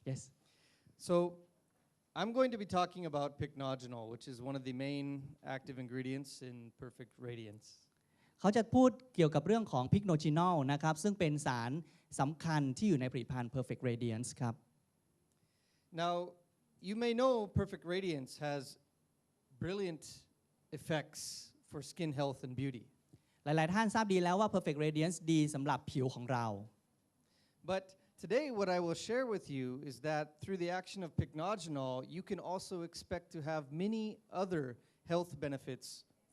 Yes. So I'm going to be talking about pycnogenol, which is one of the main active ingredients in Perfect Radiance. เขาจะพูดเกี่ยวกับเรื่องของพิกโนจินอลนะครับซึ่งเป็นสารสำคัญที่อยู่ในผลิตภัณฑ์ Perfect Radiance ครับ Now, you may know Perfect Radiance has brilliant effects for skin health and beauty. หลายๆท่านทราบดีแล้วว่า Perfect Radiance ดีสำหรับผิวของเรา But today what I will share with you is that through the action of pycnogenol, you can also expect to have many other health benefits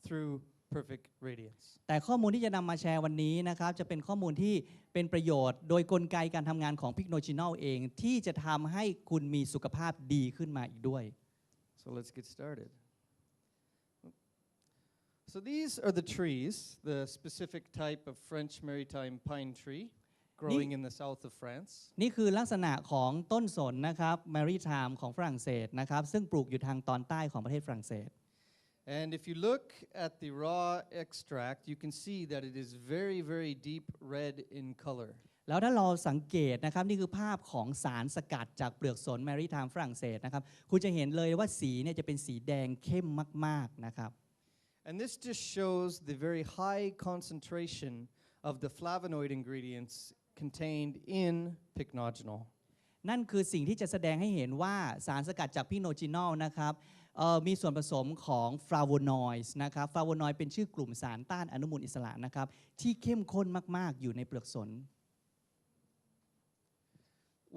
through Perfect Radiance. แต่ข้อมูลที่จะนำมาแชร์วันนี้นะครับจะเป็นข้อมูลที่เป็นประโยชน์โดยกลไกการทำงานของพิกโนจินอลเองที่จะทำให้คุณมีสุขภาพดีขึ้นมาอีกด้วย So let's get started. So these are the trees, the specific type of French maritime pine tree growing in the south of France. นี่คือลักษณะของต้นสนนะครับ Maritime ของฝรั่งเศสนะครับซึ่งปลูกอยู่ทางตอนใต้ของประเทศฝรั่งเศส And if you look at the raw extract, you can see that it is very, very deep red in color. แล้วถ้าเราสังเกตนะครับนี่คือภาพของสารสกัดจากเปลือกสน Maritime ฝรั่งเศสนะครับคุณจะเห็นเลยว่าสีเนี่ยจะเป็นสีแดงเข้มมากๆนะครับ And this just shows the very high concentration of the flavonoid ingredients contained in pycnogenol. นั่นคือสิ่งที่จะแสดงให้เห็นว่าสารสกัดจากพิกโนจินอลนะครับมีส่วนผสมของฟลาโวนอยด์นะครับฟลาโวนอยด์เป็นชื่อกลุ่มสารต้านอนุมูลอิสระนะครับที่เข้มข้นมากๆอยู่ในเปลือกสน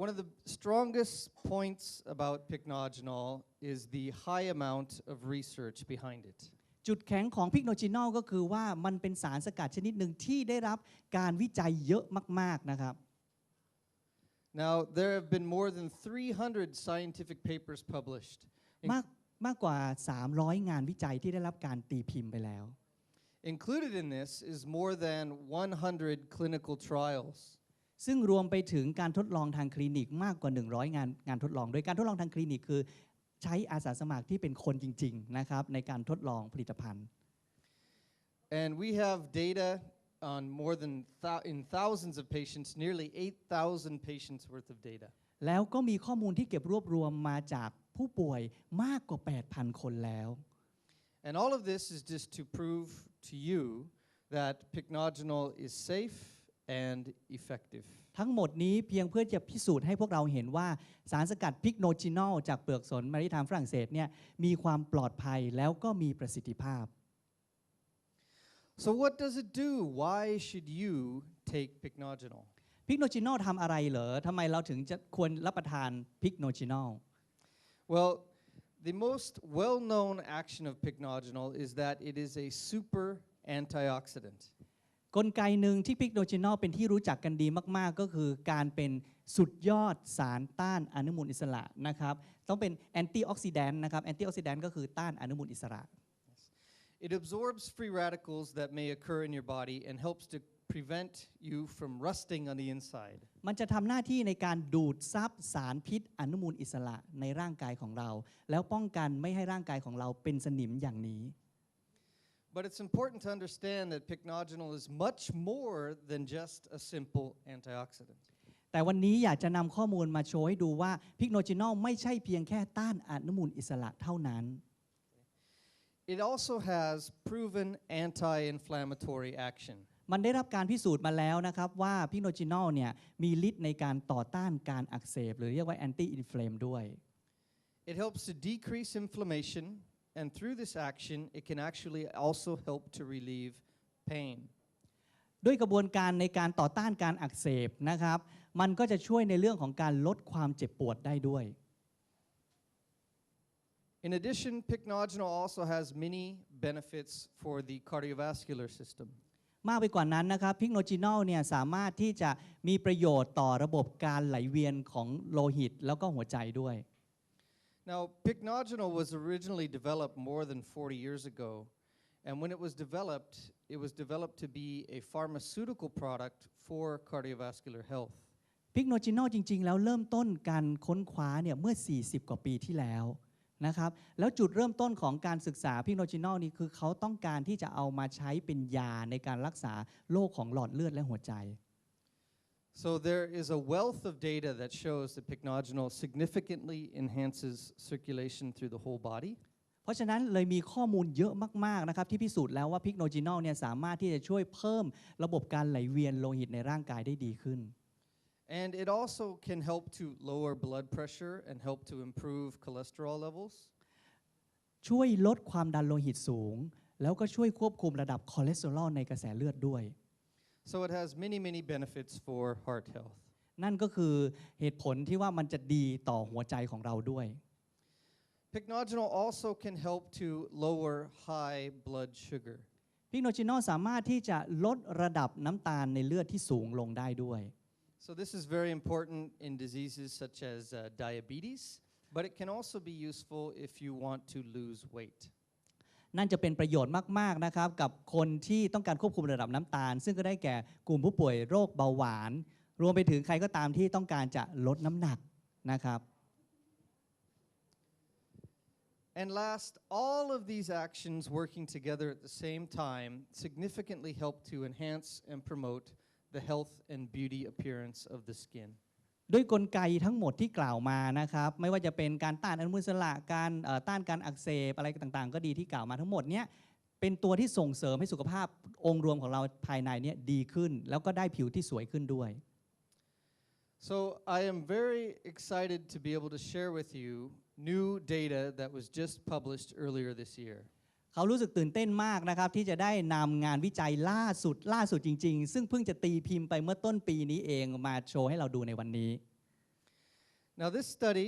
One of the strongest points about pycnogenol is the high amount of research behind it. จุดแข็งของพิกโนจินอลก็คือว่ามันเป็นสารสกัดชนิดหนึ่งที่ได้รับการวิจัยเยอะมากๆนะครับ Now, there have been more than 300 scientific papers published. มากกว่า300งานวิจัยที่ได้รับการตีพิมพ์ไปแล้ว Included in this is more than 100 clinical trials. ซึ่งรวมไปถึงการทดลองทางคลินิกมากกว่า100งานทดลองโดยการทดลองทางคลินิกคือใช้อาสาสมัครที่เป็นคนจริงๆนะครับในการทดลองผลิตภัณฑ์ And we have data on more than in thousands of patients, nearly 8,000 patients worth of data. แล้วก็มีข้อมูลที่เก็บรวบรวมมาจากผู้ป่วยมากกว่า 8,000 คนแล้ว And all of this is just to prove to you that pycnogenol is safe and effective. ทั้งหมดนี้เพียงเพื่อจะพิสูจน์ให้พวกเราเห็นว่าสารสกัดพิกโนจินอลจากเปลือกสน Maritime ฝรั่งเศสเนี่ยมีความปลอดภัยแล้วก็มีประสิทธิภาพ So what does it do? Why should you take pycnogenol? พิกโนจินอลทำอะไรเหรอทำไมเราถึงจะควรรับประทานพิกโนจินอล Well, the most well-known action of pycnogenol is that it is a super antioxidant. กลไกหนึ่งที่พิกโนจินอลเป็นที่รู้จักกันดีมากๆก็คือการเป็นสุดยอดสารต้านอนุมูลอิสระนะครับต้องเป็นแอนตี้ออกซิแดนต์นะครับแอนตี้ออกซิแดนต์ก็คือต้านอนุมูลอิสระ It absorbs free radicals that may occur in your body and helps to prevent you from rusting on the inside. มันจะทำหน้าที่ในการดูดซับสารพิษอนุมูลอิสระในร่างกายของเราแล้วป้องกันไม่ให้ร่างกายของเราเป็นสนิมอย่างนี้ But it's important to understand that pycnogenol is much more than just a simple antioxidant. แต่วันนี้อยากจะนำข้อมูลมาโชว์ให้ดูว่าพิกโนจินอลไม่ใช่เพียงแค่ต้านอนุมูลอิสระเท่านั้น It also has proven anti-inflammatory action. มันได้รับการพิสูจน์มาแล้วนะครับว่าพิกโนจินอลเนี่ยมีฤทธิ์ในการต่อต้านการอักเสบหรือเรียกว่าแอนตี้อินฟลามด้วย It helps to decrease inflammation, and through this action, it can actually also help to relieve pain. ด้วยกระบวนการในการต่อต้านการอักเสบนะครับมันก็จะช่วยในเรื่องของการลดความเจ็บปวดได้ด้วย In addition, pycnogenol also has many benefits for the cardiovascular system. มากไปกว่านั้นนะครับพิกโนจินอลเนี่ยสามารถที่จะมีประโยชน์ต่อระบบการไหลเวียนของโลหิตแล้วก็หัวใจด้วย Now, pycnogenol was originally developed more than 40 years ago, and when it was developed to be a pharmaceutical product for cardiovascular health. พิกโนจินอลจริงๆแล้วเริ่มต้นการค้นคว้าเนี่ยเมื่อ40กว่าปีที่แล้วนะครับแล้วจุดเริ่มต้นของการศึกษาพิกโนจินอลนี่คือเขาต้องการที่จะเอามาใช้เป็นยาในการรักษาโรคของหลอดเลือดและหัวใจ So there is a wealth of data that shows that pycnogenol significantly enhances circulation through the whole body. เพราะฉะนั้นเลยมีข้อมูลเยอะมากๆนะครับที่พิสูจน์แล้วว่าพิกโนจินอลเนี่ยสามารถที่จะช่วยเพิ่มระบบการไหลเวียนโลหิตในร่างกายได้ดีขึ้น And it also can help to lower blood pressure and help to improve cholesterol levels. ช่วยลดความดันโลหิตสูงแล้วก็ช่วยควบคุมระดับคอเลสเตอรอลในกระแสเลือดด้วย So it has many benefits for heart health. นั่นก็คือเหตุผลที่ว่ามันจะดีต่อหัวใจของเราด้วย Pycnogenol also can help to lower high blood sugar. พิกโนจินอลสามารถที่จะลดระดับน้ำตาลในเลือดที่สูงลงได้ด้วย So this is very important in diseases such as diabetes, but it can also be useful if you want to lose weight. นั่นจะเป็นประโยชน์มากๆนะครับกับคนที่ต้องการควบคุมระดับน้ำตาล ซึ่งก็ได้แก่กลุ่มผู้ป่วยโรคเบาหวาน รวมไปถึงใครก็ตามที่ต้องการจะลดน้ำหนักนะครับ And last, all of these actions working together at the same time significantly help to enhance and promote the health and beauty appearance of the skin. ด้วยกลไกทั้งหมดที่กล่าวมานะครับไม่ว่าจะเป็นการต้านอนุมูลอิสระการต้านการอักเสบอะไรต่างๆก็ดีที่กล่าวมาทั้งหมดเนี้ยเป็นตัวที่ส่งเสริมให้สุขภาพองค์รวมของเราภายในเนี้ยดีขึ้นแล้วก็ได้ผิวที่สวยขึ้นด้วย So I am very excited to be able to share with you new data that was just published earlier this year. เขารู้สึกตื่นเต้นมากนะครับที่จะได้นำงานวิจัยล่าสุดจริงๆซึ่งเพิ่งจะตีพิมพ์ไปเมื่อต้นปีนี้เองมาโชว์ให้เราดูในวันนี้ Now this study,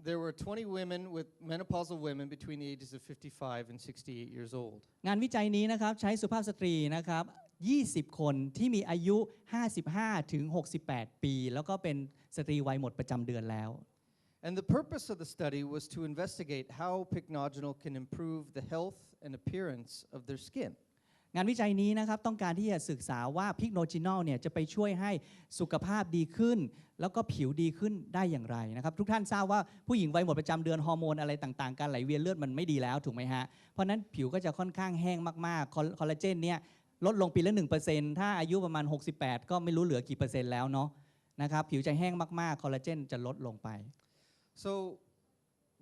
there were 20 women with menopausal women between the ages of 55 and 68 years old. งานวิจัยนี้นะครับใช้สุภาพสตรีนะครับ20 คนที่มีอายุ 55 ถึง 68 ปี แล้วก็เป็นสตรีวัยหมดประจำเดือนแล้ว And the purpose of the study was to investigate how pycnogenol can improve the health and appearance of their skin. งานวิจัยนี้นะครับต้องการที่จะศึกษาว่าพิกโนจินอลเนี่ยจะไปช่วยให้สุขภาพดีขึ้น แล้วก็ผิวดีขึ้นได้อย่างไรนะครับทุกท่านทราบว่าผู้หญิงวัยหมดประจำเดือนฮอร์โมนอะไรต่างๆการไหลเวียนเลือดมันไม่ดีแล้วถูกไหมฮะเพราะนั้นผิวก็จะค่อนข้างแห้งมากๆคอลลาเจนเนี่ยลดลงปีละ 1% ถ้าอายุประมาณ 68 ก็ไม่รู้เหลือกี่เปอร์เซ็นต์แล้วเนาะนะครับผิวจะแห้งมากๆคอลลาเจนจะลดลงไป So,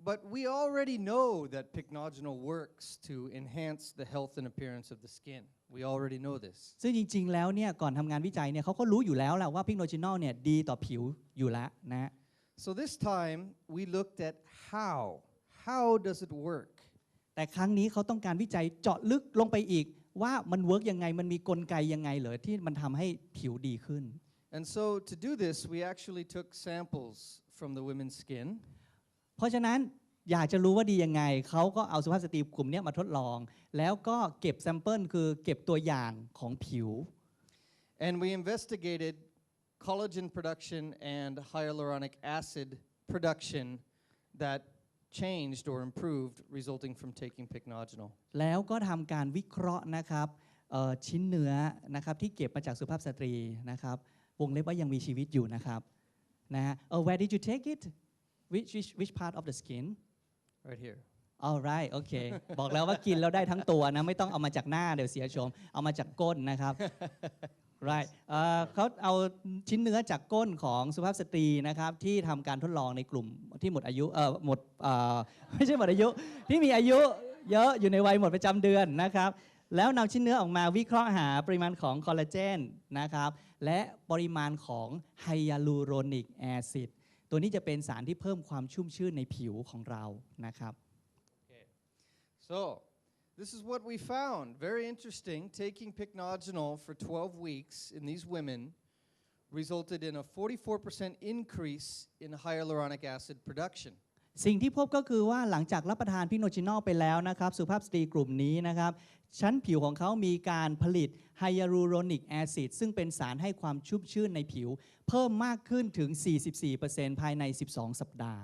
but we already know that pycnogenol works to enhance the health and appearance of the skin. We already know this. ซึ่งจริงๆแล้วเนี่ยก่อนทำงานวิจัยเนี่ยเขาก็รู้อยู่แล้วแหละว่าพิกโนจินอลเนี่ยดีต่อผิวอยู่แล้วนะ So this time we looked at how. How does it work? แต่ครั้งนี้เขาต้องการวิจัยเจาะลึกลงไปอีกว่ามันเวิร์กยังไงมันมีกลไกยังไงเหรอที่มันทำให้ผิวดีขึ้น And so to do this, we actually took samples from the women's skin. เพราะฉะนั้นอยากจะรู้ว่าดียังไงเขาก็เอาสุภาพสตรีกลุ่มนี้มาทดลอง แล้วก็เก็บแซมเปิลคือเก็บตัวอย่างของผิว And we investigated collagen production and hyaluronic acid production that changed or improved resulting from taking pycnogenol. แล้วก็ทำการวิเคราะห์นะครับชิ้นเนื้อนะครับที่เก็บมาจากสุภาพสตรีนะครับวงเล็บว่ายังมีชีวิตอยู่นะครับนะฮะwhere did you take it which part of the skin Right here. alright โอเค บอกแล้วว่ากินแล้วได้ทั้งตัวนะไม่ต้องเอามาจากหน้าเดี๋ยวเสียโฉมเอามาจากก้นนะครับ right เขาเอาชิ้นเนื้อจากก้นของสุภาพสตรีนะครับที่ทำการทดลองในกลุ่มที่หมดอายุไม่ใช่หมดอายุที่มีอายุเยอะอยู่ในวัยหมดประจำเดือนนะครับแล้วนำชิ้นเนื้อออกมาวิเคราะห์หาปริมาณของคอลลาเจนนะครับและปริมาณของไฮยาลูโรนิกแอซิดตัวนี้จะเป็นสารที่เพิ่มความชุ่มชื่นในผิวของเรานะครับ Okay. So, this is what we found. Very interesting. Taking pycnogenol for 12 weeks in these women resulted in a 44% increase in hyaluronic acid production. สิ่งที่พบก็คือว่าหลังจากรับประทานพิกโนจินอลไปแล้วนะครับสุภาพสตรีกลุ่มนี้นะครับชั้นผิวของเขามีการผลิตไฮยาลูโรนิกแอซิดซึ่งเป็นสารให้ความชุ่มชื่นในผิวเพิ่มมากขึ้นถึง 44% ภายใน 12 สัปดาห์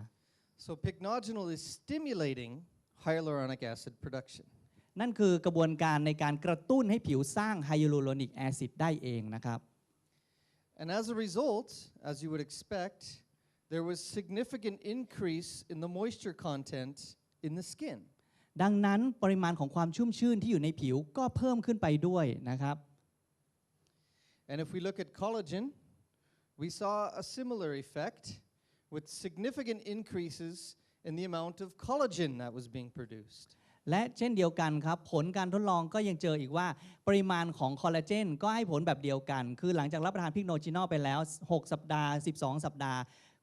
So, pycnogenol is stimulating hyaluronic acid production. นั่นคือกระบวนการในการกระตุ้นให้ผิวสร้างไฮยาลูโรนิกแอซิดได้เองนะครับ And as a result, as you would expect, there was significant increase in the moisture content in the skin. ดังนั้นปริมาณของความชุ่มชื่นที่อยู่ในผิวก็เพิ่มขึ้นไปด้วยนะครับ And if we look at collagen, we saw a similar effect with significant increases in the amount of collagen that was being produced. และเช่นเดียวกันครับผลการทดลองก็ยังเจออีกว่าปริมาณของคอลลาเจนก็ให้ผลแบบเดียวกันคือหลังจากรับประทานพิกโนจินอลไปแล้ว6 สัปดาห์12 สัปดาห์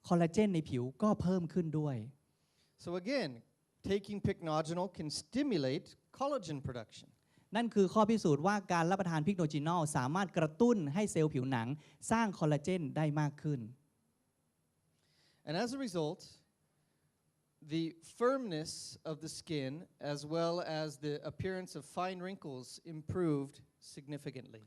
คอลลาเจนในผิวก็เพิ่มขึ้นด้วย So again, taking pycnogenol can stimulate collagen production. นั่นคือข้อพิสูจน์ว่าการรับประทานพิกโนจินอลสามารถกระตุ้นให้เซลล์ผิวหนังสร้างคอลลาเจนได้มากขึ้น And as a result, the firmness of the skin as well as the appearance of fine wrinkles improved significantly.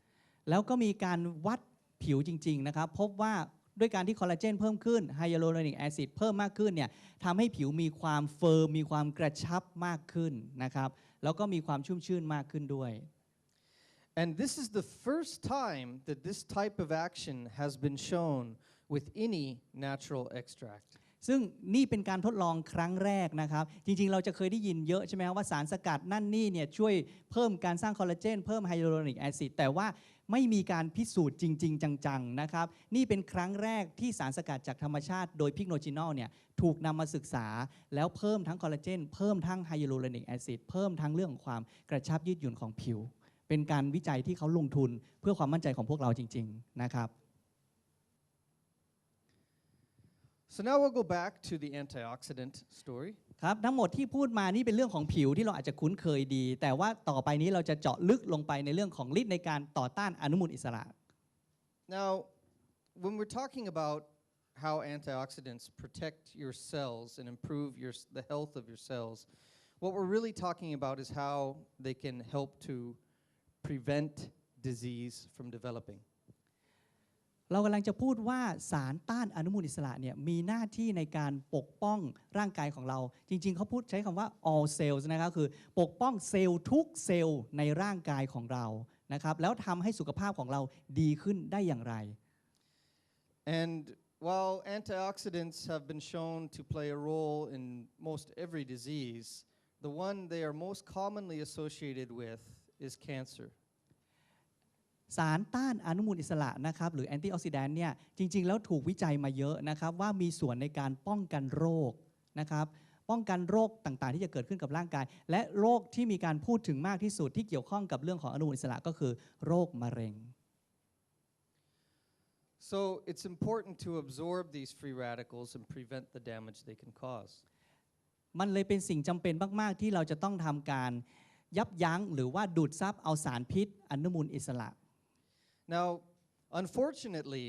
แล้วก็มีการวัดผิวจริงๆนะครับพบว่าด้วยการที่คอลลาเจนเพิ่มขึ้นไฮยาลูโรนิกแอซิดเพิ่มมากขึ้นเนี่ยทำให้ผิวมีความเฟิร์มมีความกระชับมากขึ้นนะครับแล้วก็มีความชุ่มชื่นมากขึ้นด้วย And this is the first time that this type of action has been shown with any natural extract. ซึ่งนี่เป็นการทดลองครั้งแรกนะครับจริงๆเราจะเคยได้ยินเยอะใช่ไหมครับว่าสารสกัดนั่นนี่เนี่ยช่วยเพิ่มการสร้างคอลลาเจนเพิ่มไฮยาลูโรนิกแอซิดแต่ว่าไม่มีการพิสูจน์จริงๆจังๆนะครับนี่เป็นครั้งแรกที่สารสกัดจากธรรมชาติโดยพิกโนจินอลเนี่ยถูกนำมาศึกษาแล้วเพิ่มทั้งคอลลาเจนเพิ่มทั้งไฮยาลูโรนิกแอซิดเพิ่มทั้งเรื่องของความกระชับยืดหยุ่นของผิวเป็นการวิจัยที่เขาลงทุนเพื่อความมั่นใจของพวกเราจริงๆนะครับ So now we'll go back to the antioxidant story. ครับทั้งหมดที่พูดมานี่เป็นเรื่องของผิวที่เราอาจจะคุ้นเคยดีแต่ว่าต่อไปนี้เราจะเจาะลึกลงไปในเรื่องของฤทธิ์ในการต่อต้านอนุมูลอิสระ Now, when we're talking about how antioxidants protect your cells and improve the health of your cells, what we're really talking about is how they can help to prevent disease from developing. เรากำลังจะพูดว่าสารต้านอนุมูลอิสระเนี่ยมีหน้าที่ในการปกป้องร่างกายของเราจริงๆเขาพูดใช้คำว่า all cells นะครับคือปกป้องเซลล์ทุกเซลล์ในร่างกายของเรานะครับแล้วทำให้สุขภาพของเราดีขึ้นได้อย่างไร And while antioxidants have been shown to play a role in most every disease, the one they are most commonly associated with is cancer. สารต้านอนุมูลอิสระนะครับหรือแอนตี้ออกซิแดนต์เนี่ยจริงๆแล้วถูกวิจัยมาเยอะนะครับว่ามีส่วนในการป้องกันโรคนะครับป้องกันโรคต่างๆที่จะเกิดขึ้นกับร่างกายและโรคที่มีการพูดถึงมากที่สุดที่เกี่ยวข้องกับเรื่องของอนุมูลอิสระก็คือโรคมะเร็ง So it's important to absorb these free radicals and prevent the damage they can cause. มันเลยเป็นสิ่งจำเป็นมากๆที่เราจะต้องทำการยับยั้งหรือว่าดูดซับเอาสารพิษอนุมูลอิสระ Now, unfortunately,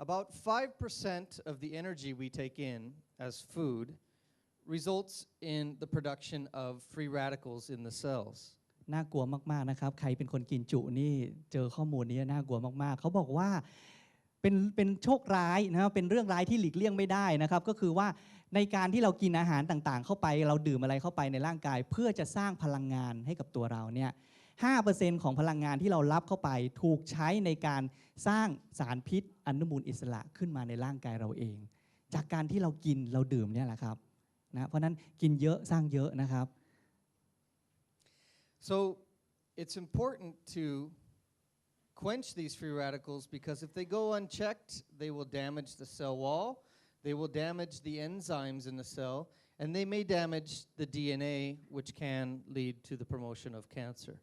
about 5% of the energy we take in as food results in the production of free radicals in the cells. น่ากลัวมากๆนะครับใครเป็นคนกินจุนี่เจอข้อมูลนี้น่ากลัวมากๆเขาบอกว่าเป็นโชคร้ายนะครับเป็นเรื่องร้ายที่หลีกเลี่ยงไม่ได้นะครับก็คือว่าในการที่เรากินอาหารต่างๆเข้าไปเราดื่มอะไรเข้าไปในร่างกายเพื่อจะสร้างพลังงานให้กับตัวเราเนี่ย 5% ของพลังงานที่เรารับเข้าไปถูกใช้ในการสร้างสารพิษอนุมูลอิสระขึ้นมาในร่างกายเราเองจากการที่เรากินเราดื่มเนี่ยแหละครับนะเพราะนั้นกินเยอะสร้างเยอะนะครับ So it's important to quench these free radicals because if they go unchecked, they will damage the cell wall, they will damage the enzymes in the cell, and they may damage the DNA, which can lead to the promotion of cancer.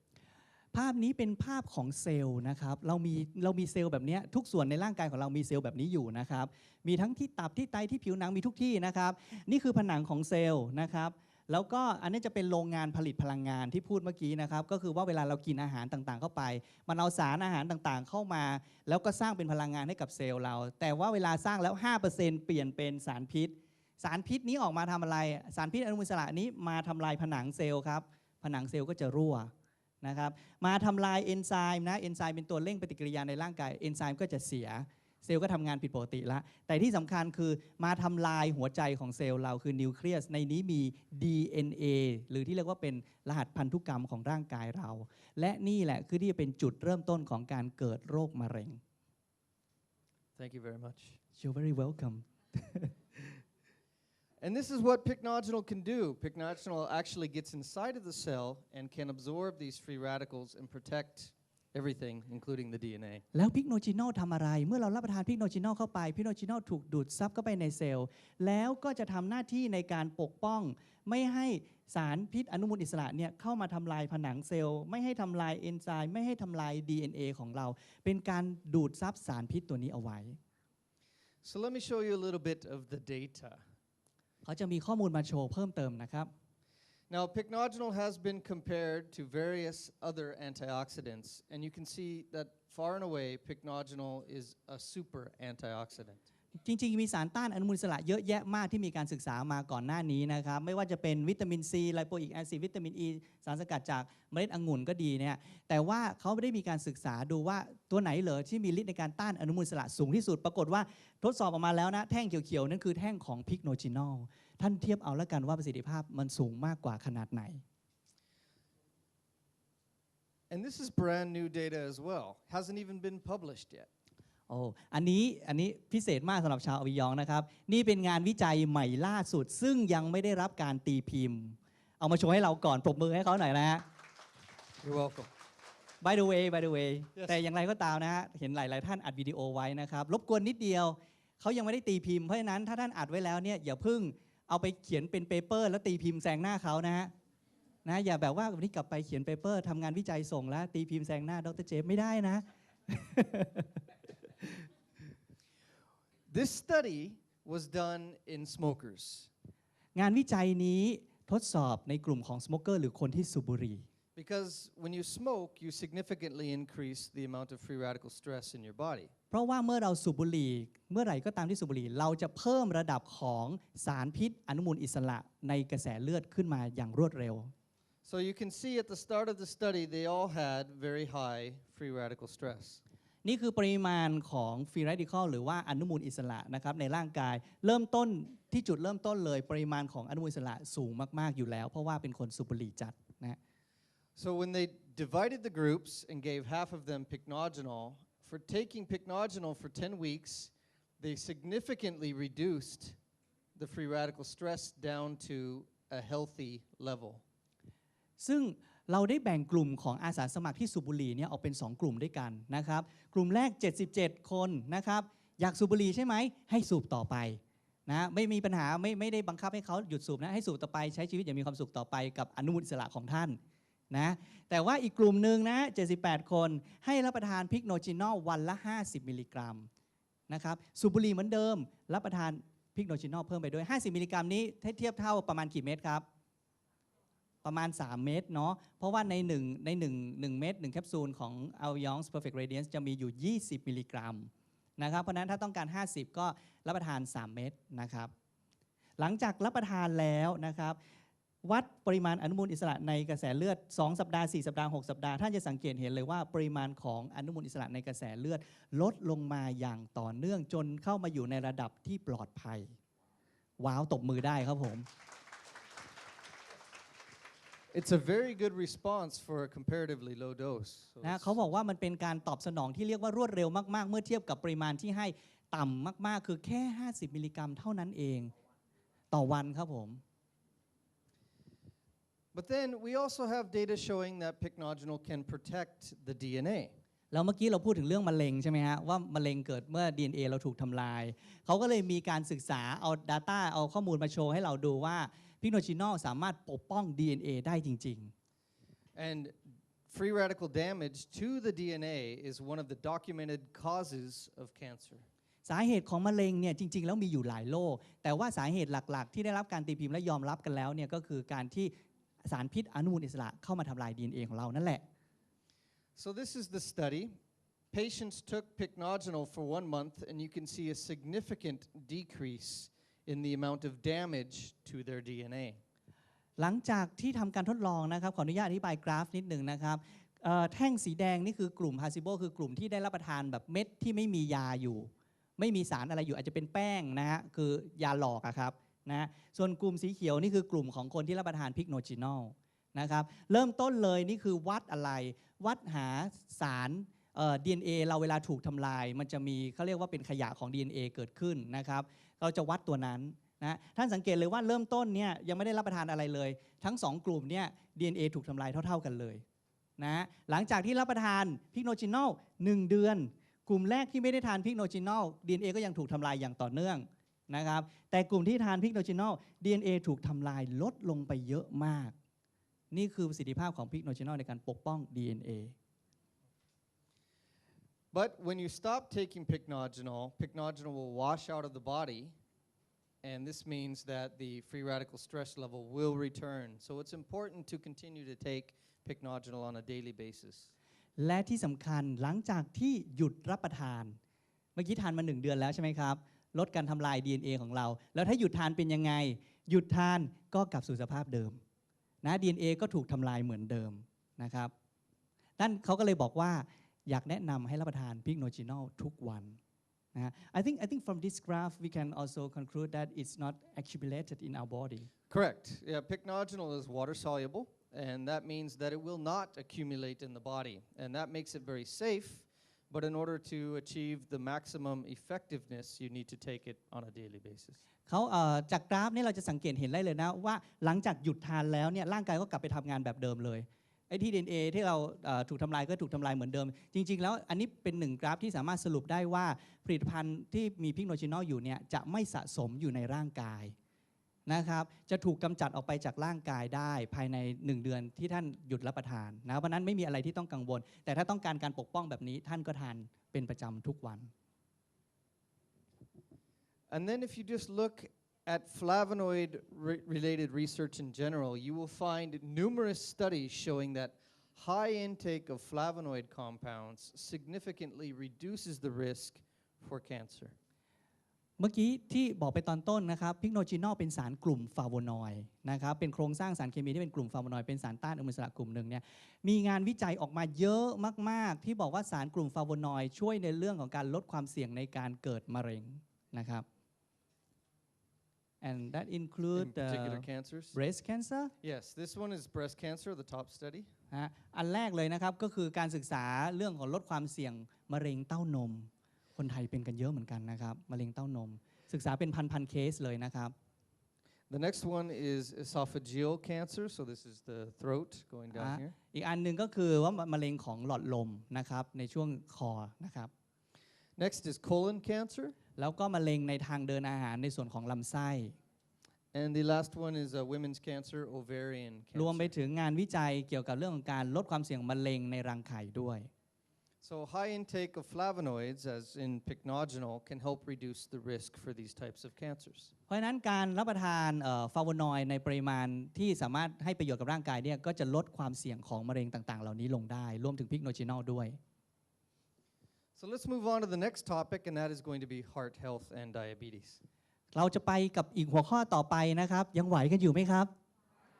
ภาพนี้เป็นภาพของเซลล์นะครับเรามีเซลล์แบบนี้ทุกส่วนในร่างกายของเรามีเซลล์แบบนี้อยู่นะครับมีทั้งที่ตับที่ไตที่ผิวหนังมีทุกที่นะครับนี่คือผนังของเซลล์นะครับแล้วก็อันนี้จะเป็นโรงงานผลิตพลังงานที่พูดเมื่อกี้นะครับก็คือว่าเวลาเรากินอาหารต่างๆเข้าไปมันเอาสารอาหารต่างๆเข้ามาแล้วก็สร้างเป็นพลังงานให้กับเซลล์เราแต่ว่าเวลาสร้างแล้ว 5% เปลี่ยนเป็นสารพิษสารพิษนี้ออกมาทำอะไรสารพิษอนุมูลอิสระนี้มาทำลายผนังเซลล์ครับผนังเซลล์ก็จะรั่วนะครับมาทำลายเอนไซม์นะเอนไซม์เป็นตัวเร่งปฏิกิริยาในร่างกายเอนไซม์ก็จะเสียเซลล์ก็ทำงานผิดปกติแล้วแต่ที่สำคัญคือมาทำลายหัวใจของเซลล์เราคือนิวเคลียสในนี้มี DNA หรือที่เรียกว่าเป็นรหัสพันธุกรรมของร่างกายเราและนี่แหละคือที่จะเป็นจุดเริ่มต้นของการเกิดโรคมะเร็ง Thank you very much. You're very welcome. And this is what pycnogenol can do. Pycnogenol actually gets inside of the cell and can absorb these free radicals and protect everything, including the DNA. แล้วพิกโนจินอลทำอะไรเมื่อเรารับประทานพิกโนจินอลเข้าไปพิกโนจินอลถูกดูดซับเข้าไปในเซลล์แล้วก็จะทำหน้าที่ในการปกป้องไม่ให้สารพิษอนุมูลอิสระเนี่ยเข้ามาทำลายผนังเซลล์ไม่ให้ทำลายเอนไซม์ไม่ให้ทำลาย DNA ของเราเป็นการดูดซับสารพิษตัวนี้เอาไว้ So let me show you a little bit of the data. เขาจะมีข้อมูลมาโชว์เพิ่มเติมนะครับ Now, pycnogenol has been compared to various other antioxidants, and you can see that far and away, pycnogenol is a super antioxidant. จริงๆมีสารต้านอนุมูลอิสระเยอะแยะมากที่มีการศึกษามาก่อนหน้านี้นะครับไม่ว่าจะเป็นวิตามินซีไลโปอิกแอซิดวิตามินอีสารสกัดจากเมล็ดองุ่นก็ดีเนี่ยแต่ว่าเขาไม่ได้มีการศึกษาดูว่าตัวไหนเหรอที่มีฤทธิ์ในการต้านอนุมูลอิสระสูงที่สุดปรากฏว่าทดสอบออกมาแล้วนะแท่งเขียวๆนั่นคือแท่งของพิกโนจินอลท่านเทียบเอาละกันว่าประสิทธิภาพมันสูงมากกว่าขนาดไหน And this is brand new data as well. Hasn't even been published yet. โอ้อันนี้พิเศษมากสำหรับชาวอวิยองนะครับนี่เป็นงานวิจัยใหม่ล่าสุดซึ่งยังไม่ได้รับการตีพิมพ์เอามาโชว์ให้เราก่อนปรบมือให้เขาหน่อยนะฮะ You're welcome. by the way Yes. แต่อย่างไรก็ตามนะฮะเห็นหลายๆท่านอัดวิดีโอไว้นะครับรบกวนนิดเดียวเขายังไม่ได้ตีพิมพ์เพราะฉะนั้นถ้าท่านอัดไว้แล้วเนี่ยอย่าเพิ่งเอาไปเขียนเป็นเปเปอร์แล้วตีพิมพ์แซงหน้าเขานะฮะอย่าแบบว่าวันนี้กลับไปเขียนเปเปอร์ทำงานวิจัยส่งแล้วตีพิมพ์แซงหน้าดร.เจฟไม่ได้นะ This study was done in smokers. งานวิจัยนี้ทดสอบในกลุ่มของสโมเกอร์หรือคนที่สูบบุหรี่ Because when you smoke, you significantly increase the amount of free radical stress in your body. เพราะว่าเมื่อเราสูบบุหรี่เมื่อไหร่ก็ตามที่สูบบุหรี่เราจะเพิ่มระดับของสารพิษอนุมูลอิสระในกระแสเลือดขึ้นมาอย่างรวดเร็ว So you can see at the start of the study, they all had very high free radical stress. นี่คือปริมาณของฟรี a ดิคอลหรือว่าอนุมูลอิสระนะครับในร่างกายเริ่มต้นที่จุดเริ่มต้นเลยปริมาณของอนุมูลอิสระสูงมากๆอยู่แล้วเพราะว่าเป็นคนสูบบุหรี่จัดนะ So when they divided the groups and gave half of them pycnogenol, for taking pycnogenol for 10 weeks, they significantly reduced the free radical stress down to a healthy level. ซึ่งเราได้แบ่งกลุ่มของอาสาสมัครที่สูบบุหรี่เนี่ยออกเป็น2กลุ่มด้วยกันนะครับกลุ่มแรก77คนนะครับอยากสูบบุหรี่ใช่ไหมให้สูบต่อไปนะไม่มีปัญหาไม่ได้บังคับให้เขาหยุดสูบนะให้สูบต่อไปใช้ชีวิตอย่างมีความสุขต่อไปกับอนุมูลอิสระของท่านนะแต่ว่าอีกกลุ่มหนึ่งนะ78คนให้รับประทานพิกโนจินอลวันละ50มิลลิกรัมนะครับสูบบุหรี่เหมือนเดิมรับประทานพิกโนจินอลเพิ่มไปด้วย50มิลลิกรัมนี้เทียบเท่าประมาณกี่เม็ดครับประมาณ3เม็ดเนาะเพราะว่าใน1เม็ด1แคปซูลของ Alliance Perfect Radiance จะมีอยู่20มิลลิกรัมนะครับเพราะนั้นถ้าต้องการ50ก็รับประทาน3เม็ดนะครับหลังจากรับประทานแล้วนะครับวัดปริมาณอนุมูลอิสระในกระแสเลือด2สัปดาห์4สัปดาห์6สัปดาห์ท่านจะสังเกตเห็นเลยว่าปริมาณของอนุมูลอิสระในกระแสเลือดลดลงมาอย่างต่อเนื่องจนเข้ามาอยู่ในระดับที่ปลอดภัยว้าวตบมือได้ครับผม It's a very good response for a comparatively low dose. So นะเขาบอกว่ามันเป็นการตอบสนองที่เรียกว่ารวดเร็วมากๆเมื่อเทียบกับปริมาณที่ให้ต่ำมากๆคือแค่50มิลลิกรัมเท่านั้นเองต่อวันครับผม But then we also have data showing that pycnogenol can protect the DNA. แล้วเมื่อกี้เราพูดถึงเรื่องมะเร็งใช่ไหมฮะว่ามะเร็งเกิดเมื่อ DNA เราถูกทำลายเขาก็เลยมีการศึกษาเอา Data เอาข้อมูลมาโชว์ให้เราดูว่าพิกโนจินอลสามารถปกป้อง DNA ได้จริง And free radical damage to the DNA is one of the documented causes of cancer. ๆ สาเหตุของมะเร็งเนี่ยจริงๆแล้วมีอยู่หลายโรคแต่ว่าสาเหตุหลักๆที่ได้รับการตีพิมพ์และยอมรับกันแล้วเนี่ยก็คือการที่สารพิษอนุมูลอิสระเข้ามาทำลาย DNA ของเรานั่นแหละ So this is the study. Patients took pycnogenol for 1 month, and you can see a significant decrease in the amount of damage to their DNA. หลังจากที่ทำการทดลองนะครับขออนุญาตอธิบายกราฟนิดหนึ่งนะครับแท่งสีแดงนี่คือกลุ่ม placebo คือกลุ่มที่ได้รับประทานแบบเม็ดที่ไม่มียาอยู่ไม่มีสารอะไรอยู่อาจจะเป็นแป้งนะฮะคือยาหลอกอะครับนะส่วนกลุ่มสีเขียวนี่คือกลุ่มของคนที่รับประทานพิกโนจินอลนะครับเริ่มต้นเลยนี่คือวัดอะไรวัดหาสารDNA เราเวลาถูกทำลายมันจะมีเขาเรียกว่าเป็นขยะของ DNA เกิดขึ้นนะครับเราจะวัดตัวนั้นนะท่านสังเกตเลยว่าเริ่มต้นเนี่ยยังไม่ได้รับประทานอะไรเลยทั้ง2กลุ่มเนี่ย DNA ถูกทำลายเท่าๆกันเลย นะหลังจากที่รับประทานพิกโนจินอล1 เดือน กลุ่มแรกที่ไม่ได้ทานพิกโนจินอล DNA ก็ยังถูกทำลายอย่างต่อเนื่องนะครับแต่กลุ่มที่ทานพิกโนจินอล DNA ถูกทำลายลดลงไปเยอะมากนี่คือประสิทธิภาพของพิกโนจินอลในการปกป้อง DNA But when you stop taking pycnogenol will wash out of the body, and this means that the free radical stress level will return. So it's important to continue to take pycnogenol on a daily basis. และที่สำคัญหลังจากที่หยุดรับประทานเมื่อกี้ทานมา1 เดือนแล้วใช่ไหมครับลดการทำลาย DNA ของเราแล้วถ้าหยุดทานเป็นยังไงหยุดทานก็กลับสู่สภาพเดิมนะ DNA ก็ถูกทำลายเหมือนเดิมนะครับนั่นเขาก็เลยบอกว่าอยากแนะนำให้รับประทานพิกโนจินอลทุกวันนะ I think from this graph we can also conclude that it's not accumulated in our body Correct. Yeah, pycnogenol is water soluble, and that means that it will not accumulate in the body, and that makes it very safe. But in order to achieve the maximum effectiveness, you need to take it on a daily basis. เขาจากกราฟนี้เราจะสังเกตเห็นได้เลยนะว่าหลังจากหยุดทานแล้วเนี่ยร่างกายก็กลับไปทำงานแบบเดิมเลยไอ้ที่ DNA ที่เราถูกทำลายก็ถูกทำลายเหมือนเดิมจริงๆแล้วอันนี้เป็น1 กราฟที่สามารถสรุปได้ว่าผลิตภัณฑ์ที่มีพิกโนจินอลอยู่เนี่ยจะไม่สะสมอยู่ในร่างกายนะครับจะถูกกำจัดออกไปจากร่างกายได้ภายใน1 เดือนที่ท่านหยุดรับประทานนะเพราะนั้นไม่มีอะไรที่ต้องกังวลแต่ถ้าต้องการการปกป้องแบบนี้ท่านก็ทานเป็นประจำทุกวัน And then if you just look at flavonoid-related research in general, you will find numerous studies showing that high intake of flavonoid compounds significantly reduces the risk for cancer. เมื่อกี้ที่บอกไปตอนต้นนะครับพิกโนจินอลเป็นสารกลุ่มฟลาโวนอยด์นะครับเป็นโครงสร้างสารเคมีที่เป็นกลุ่มฟลาโวนอยด์เป็นสารต้านอนุมูลอิสระกลุ่มหนึ่งเนี่ยมีงานวิจัยออกมาเยอะมากๆที่บอกว่าสารกลุ่มฟลาโวนอยด์ช่วยในเรื่องของการลดความเสี่ยงในการเกิดมะเร็งนะครับ and that include In particular cancers? breast cancer Yes, this one is breast cancer, the top study. อันแรกเลยนะครับก็คือการศึกษาเรื่องของลดความเสี่ยงมะเร็งเต้านมคนไทยเป็นกันเยอะเหมือนกันนะครับมะเร็งเต้านมศึกษาเป็นพันเคสเลยนะครับ The next one is esophageal cancer, so this is the throat going down here. อีกอันหนึ่งก็คือว่ามะเร็งของหลอดลมนะครับในช่วงคอนะครับ Next is colon cancer. แล้วก็มะเร็งในทางเดินอาหารในส่วนของลำไส้ And the last one is women's cancer, ovarian รวมไป cancer. ถึงงานวิจัยเกี่ยวกับเรื่องของการลดความเสี่ยงมะเร็งในรังไข่ด้วย So high intake of flavonoids, as in pycnogenol, can help reduce the risk for these types of cancers. เพราะฉะนั้นการรับประทานฟลาโวนอยด์ในปริมาณที่สามารถให้ประโยชน์กับร่างกายเนี่ยก็จะลดความเสี่ยงของมะเร็งต่างๆเหล่านี้ลงได้รวมถึงพิกโนจินอลด้วย So let's move on to the next topic, and that is going to be heart health and diabetes. เราจะไปกับอีกหัวข้อต่อไปนะครับยังไหวกันอยู่ไหมครับ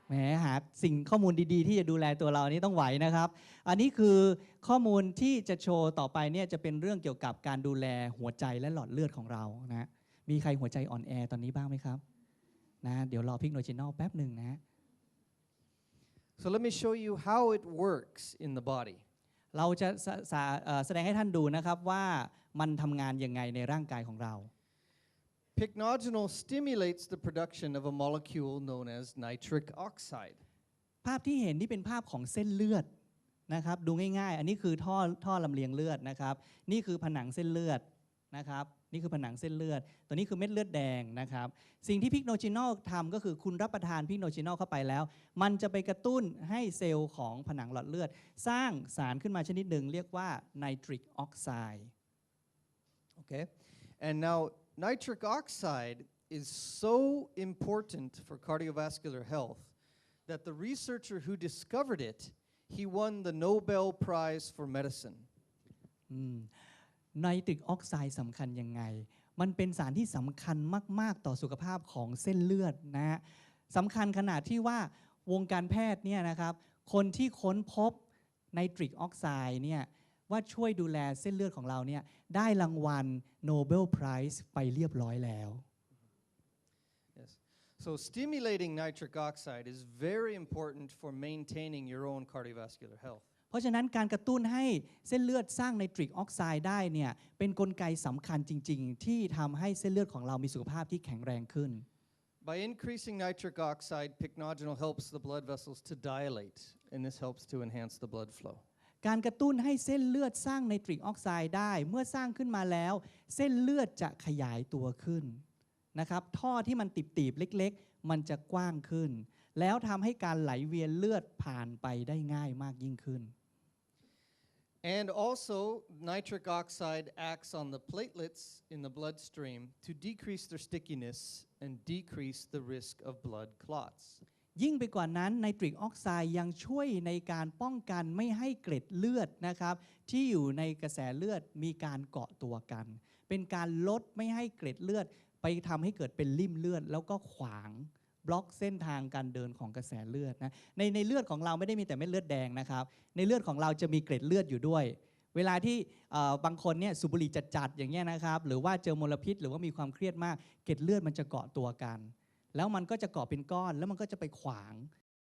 แหมหาสิ่งข้อมูลดีๆที่จะดูแลตัวเรานี่ต้องไหวนะครับอันนี้คือข้อมูลที่จะโชว์ต่อไปเนี่ยจะเป็นเรื่องเกี่ยวกับการดูแลหัวใจและหลอดเลือดของเรานะมีใครหัวใจอ่อนแอตอนนี้บ้างไหมครับนะเดี๋ยวรอพิกโนจินอลแป๊บหนึ่งนะ So let me show you how it works in the body. เราจะแสดงให้ท่านดูนะครับว่ามันทำงานยังไงในร่างกายของเรา Pycnogenol stimulates the production of a molecule known as nitric oxide. ภาพที่เห็นนี่เป็นภาพของเส้นเลือดนะครับดูง่ายๆอันนี้คือท่อลำเลียงเลือดนะครับนี่คือผนังเส้นเลือดนะครับนี่คือผนังเส้นเลือดตัวนี้คือเม็ดเลือดแดงนะครับสิ่งที่พิกโนจินอลทำก็คือคุณรับประทานพิกโนจินอลเข้าไปแล้วมันจะไปกระตุ้นให้เซลล์ของผนังหลอดเลือดสร้างสารขึ้นมาชนิดหนึ่งเรียกว่าไนตริกออกไซด์ Okay? And now nitric oxide is so important for cardiovascular health that the researcher who discovered it, he won the Nobel Prize for Medicine. ไนตริกออกไซด์สำคัญยังไงมันเป็นสารที่สำคัญมากๆต่อสุขภาพของเส้นเลือดนะฮะสำคัญขนาดที่ว่าวงการแพทย์เนี่ยนะครับคนที่ค้นพบไนตริกออกไซด์เนี่ยว่าช่วยดูแลเส้นเลือดของเราเนี่ยได้รางวัล Nobel Prize ไปเรียบร้อยแล้ว Yes. So stimulating nitric oxide is very important for maintaining your own cardiovascular health. เพราะฉะนั้นการกระตุ้นให้เส้นเลือดสร้างไนตริกออกไซด์ได้เนี่ยเป็นกลไกสำคัญจริงๆที่ทำให้เส้นเลือดของเรามีสุขภาพที่แข็งแรงขึ้น By increasing nitric oxide, pycnogenol helps the blood vessels to dilate, and this helps to enhance the blood flow. การกระตุ้นให้เส้นเลือดสร้างไนตริกออกไซด์ได้เมื่อสร้างขึ้นมาแล้ว เส้นเลือดจะขยายตัวขึ้นนะครับท่อที่มันตีบๆเล็กๆมันจะกว้างขึ้น แล้วทำให้การไหลเวียนเลือดผ่านไปได้ง่ายมากยิ่งขึ้น And also, nitric oxide acts on the platelets in the bloodstream to decrease their stickiness and decrease the risk of blood clots. ยิ่งไปกว่านั้นไนตริกออกไซด์ยังช่วยในการป้องกันไม่ให้เกล็ดเลือดนะครับที่อยู่ในกระแสเลือดมีการเกาะตัวกัน เป็นการลดไม่ให้เกล็ดเลือดไปทำให้เกิดเป็นริ่มเลือดแล้วก็ขวางบล็อกเส้นทางการเดินของกระแสเลือดนะในเลือดของเราไม่ได้มีแต่เม็ดเลือดแดงนะครับในเลือดของเราจะมีเกล็ดเลือดอยู่ด้วยเวลาที่บางคนเนี่ยสูบบุหรี่จัดๆอย่างเงี้ยนะครับหรือว่าเจอมลพิษหรือว่ามีความเครียดมากเกล็ดเลือดมันจะเกาะตัวกันแล้วมันก็จะเกาะเป็นก้อนแล้วมันก็จะไปขวาง